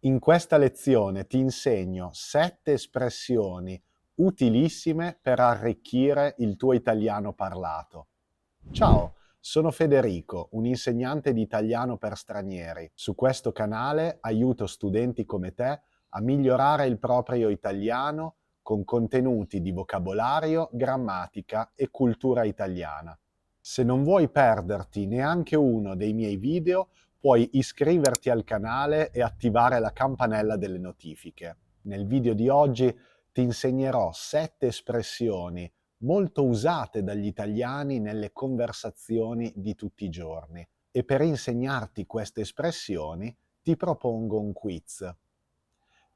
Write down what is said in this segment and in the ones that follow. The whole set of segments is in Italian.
In questa lezione ti insegno 7 espressioni utilissime per arricchire il tuo italiano parlato. Ciao, sono Federico, un insegnante di italiano per stranieri. Su questo canale aiuto studenti come te a migliorare il proprio italiano con contenuti di vocabolario, grammatica e cultura italiana. Se non vuoi perderti neanche uno dei miei video, puoi iscriverti al canale e attivare la campanella delle notifiche. Nel video di oggi ti insegnerò 7 espressioni molto usate dagli italiani nelle conversazioni di tutti i giorni. E per insegnarti queste espressioni ti propongo un quiz.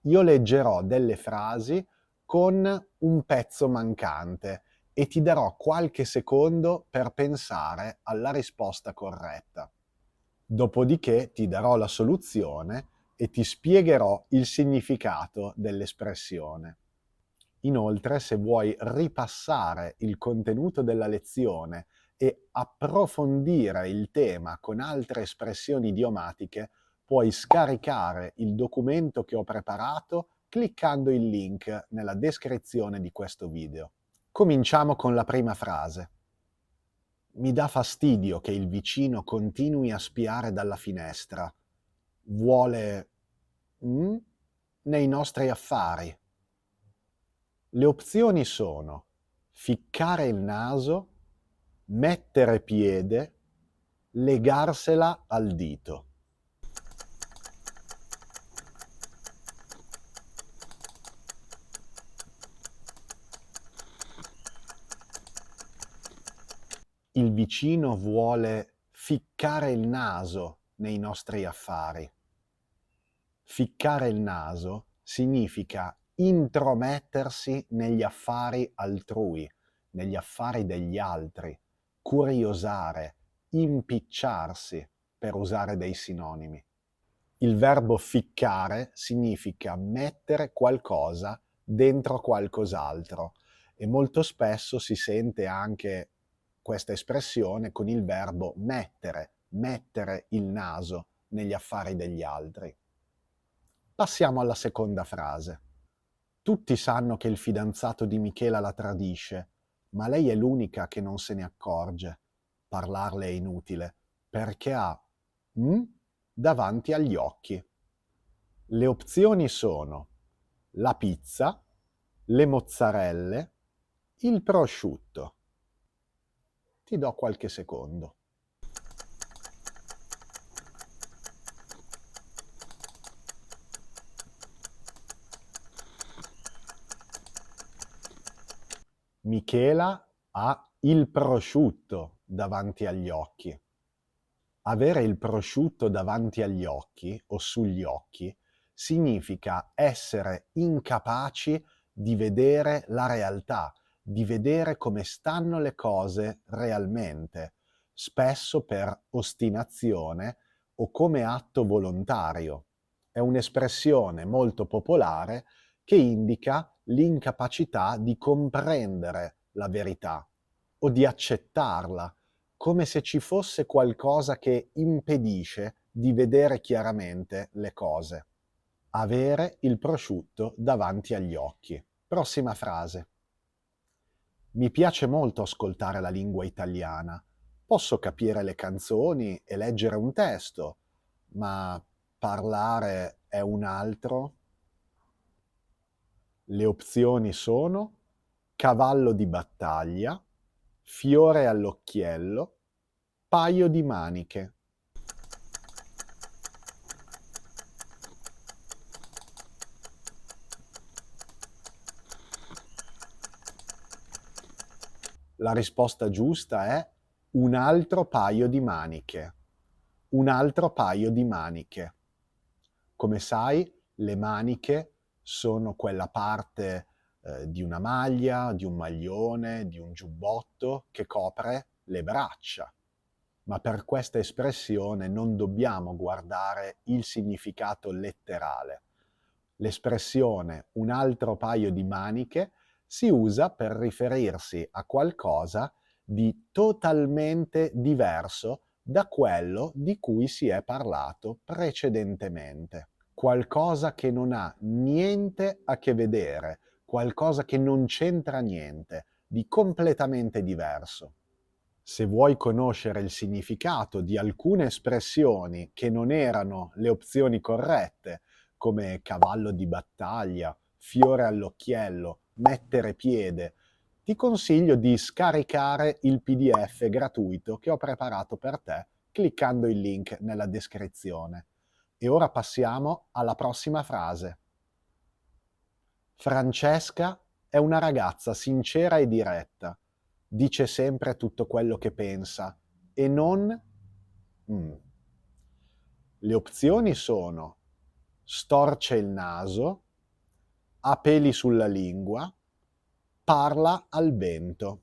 Io leggerò delle frasi con un pezzo mancante e ti darò qualche secondo per pensare alla risposta corretta. Dopodiché ti darò la soluzione e ti spiegherò il significato dell'espressione. Inoltre, se vuoi ripassare il contenuto della lezione e approfondire il tema con altre espressioni idiomatiche, puoi scaricare il documento che ho preparato cliccando il link nella descrizione di questo video. Cominciamo con la prima frase. Mi dà fastidio che il vicino continui a spiare dalla finestra. Vuole nei nostri affari. Le opzioni sono ficcare il naso, mettere piede, legarsela al dito. Il vicino vuole ficcare il naso nei nostri affari. Ficcare il naso significa intromettersi negli affari altrui, negli affari degli altri, curiosare, impicciarsi, per usare dei sinonimi. Il verbo ficcare significa mettere qualcosa dentro qualcos'altro e molto spesso si sente anche questa espressione con il verbo mettere il naso negli affari degli altri. Passiamo alla seconda frase. Tutti sanno che il fidanzato di Michela la tradisce, ma lei è l'unica che non se ne accorge. Parlarle è inutile, perché ha davanti agli occhi. Le opzioni sono la pizza, le mozzarelle, il prosciutto. Ti do qualche secondo. Michela ha il prosciutto davanti agli occhi. Avere il prosciutto davanti agli occhi o sugli occhi significa essere incapaci di vedere la realtà, di vedere come stanno le cose realmente, spesso per ostinazione o come atto volontario. È un'espressione molto popolare che indica l'incapacità di comprendere la verità o di accettarla, come se ci fosse qualcosa che impedisce di vedere chiaramente le cose. Avere il prosciutto davanti agli occhi. Prossima frase. Mi piace molto ascoltare la lingua italiana. Posso capire le canzoni e leggere un testo, ma parlare è un altro. Le opzioni sono cavallo di battaglia, fiore all'occhiello, paio di maniche. La risposta giusta è un altro paio di maniche. Un altro paio di maniche. Come sai, le maniche sono quella parte di una maglia, di un maglione, di un giubbotto che copre le braccia. Ma per questa espressione non dobbiamo guardare il significato letterale. L'espressione un altro paio di maniche si usa per riferirsi a qualcosa di totalmente diverso da quello di cui si è parlato precedentemente. qualcosa che non ha niente a che vedere, qualcosa che non c'entra niente, di completamente diverso. Se vuoi conoscere il significato di alcune espressioni che non erano le opzioni corrette, come cavallo di battaglia, fiore all'occhiello, mettere piede, ti consiglio di scaricare il PDF gratuito che ho preparato per te cliccando il link nella descrizione. E ora passiamo alla prossima frase. Francesca è una ragazza sincera e diretta. Dice sempre tutto quello che pensa e non... Le opzioni sono storce il naso, ha peli sulla lingua, parla al vento.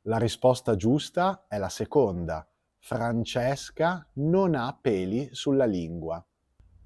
La risposta giusta è la seconda. Francesca non ha peli sulla lingua.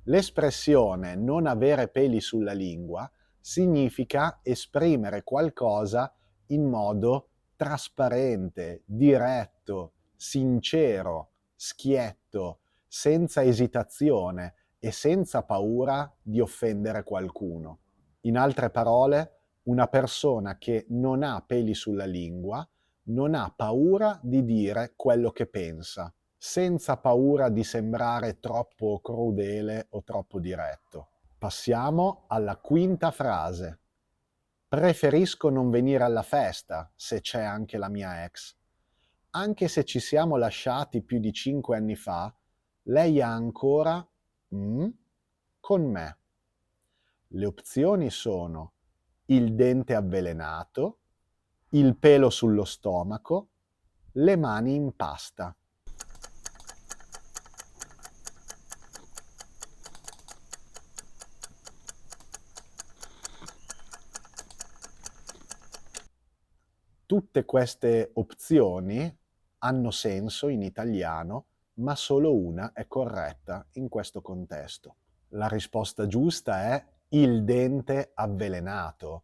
L'espressione non avere peli sulla lingua significa esprimere qualcosa in modo trasparente, diretto, sincero, schietto, senza esitazione e senza paura di offendere qualcuno. In altre parole, una persona che non ha peli sulla lingua non ha paura di dire quello che pensa, senza paura di sembrare troppo crudele o troppo diretto. Passiamo alla quinta frase. Preferisco non venire alla festa se c'è anche la mia ex. Anche se ci siamo lasciati più di 5 anni fa, lei ha ancora con me. Le opzioni sono il dente avvelenato, il pelo sullo stomaco, le mani in pasta. Tutte queste opzioni hanno senso in italiano, ma solo una è corretta in questo contesto. La risposta giusta è il dente avvelenato.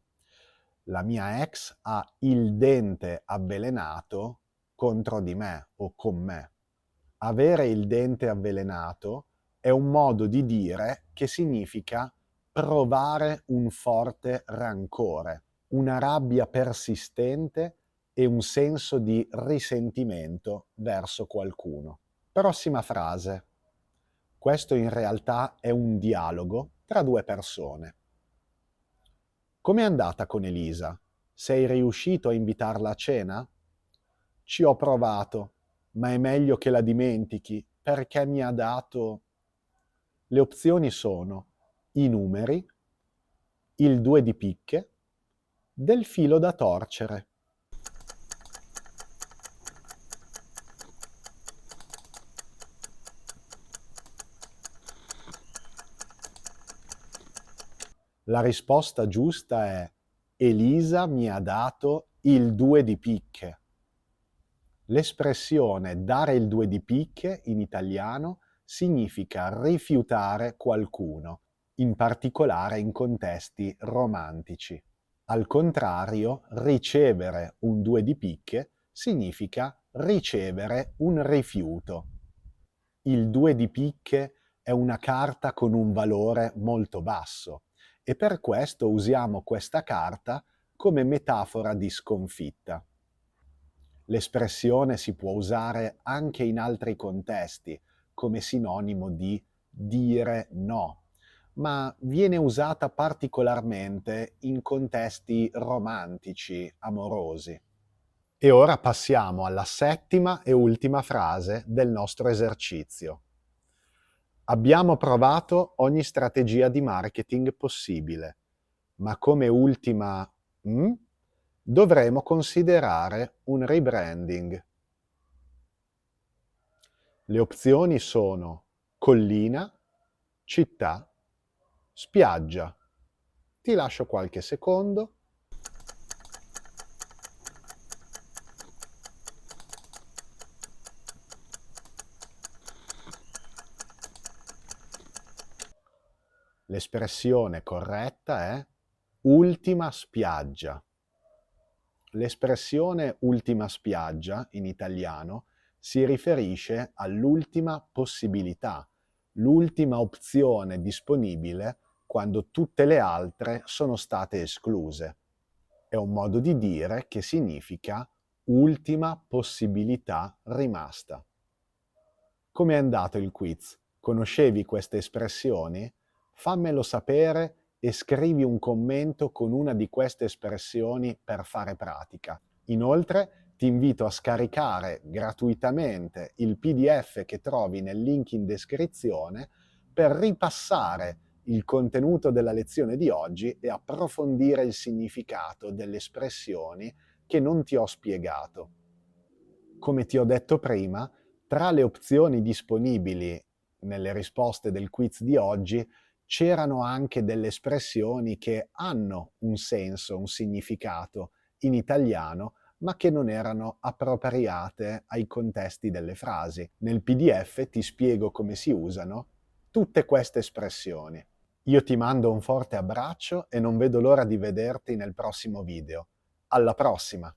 La mia ex ha il dente avvelenato contro di me o con me. Avere il dente avvelenato è un modo di dire che significa provare un forte rancore, una rabbia persistente e un senso di risentimento verso qualcuno. Prossima frase. Questo in realtà è un dialogo tra due persone. Com'è andata con Elisa? Sei riuscito a invitarla a cena? Ci ho provato, ma è meglio che la dimentichi perché mi ha dato... Le opzioni sono i numeri, il 2 di picche, del filo da torcere. La risposta giusta è Elisa mi ha dato il 2 di picche. L'espressione dare il 2 di picche in italiano significa rifiutare qualcuno, in particolare in contesti romantici. Al contrario, ricevere un 2 di picche significa ricevere un rifiuto. Il 2 di picche è una carta con un valore molto basso e per questo usiamo questa carta come metafora di sconfitta. L'espressione si può usare anche in altri contesti, come sinonimo di dire no, ma viene usata particolarmente in contesti romantici, amorosi. E ora passiamo alla settima e ultima frase del nostro esercizio. Abbiamo provato ogni strategia di marketing possibile, ma come ultima dovremo considerare un rebranding. Le opzioni sono collina, città, spiaggia. Ti lascio qualche secondo. L'espressione corretta è ultima spiaggia. L'espressione ultima spiaggia in italiano si riferisce all'ultima possibilità, l'ultima opzione disponibile quando tutte le altre sono state escluse. È un modo di dire che significa ultima possibilità rimasta. Com'è andato il quiz? Conoscevi queste espressioni? Fammelo sapere e scrivi un commento con una di queste espressioni per fare pratica. Inoltre, ti invito a scaricare gratuitamente il PDF che trovi nel link in descrizione per ripassare il contenuto della lezione di oggi e approfondire il significato delle espressioni che non ti ho spiegato. Come ti ho detto prima, tra le opzioni disponibili nelle risposte del quiz di oggi c'erano anche delle espressioni che hanno un senso, un significato in italiano, ma che non erano appropriate ai contesti delle frasi. Nel PDF ti spiego come si usano tutte queste espressioni. Io ti mando un forte abbraccio e non vedo l'ora di vederti nel prossimo video. Alla prossima!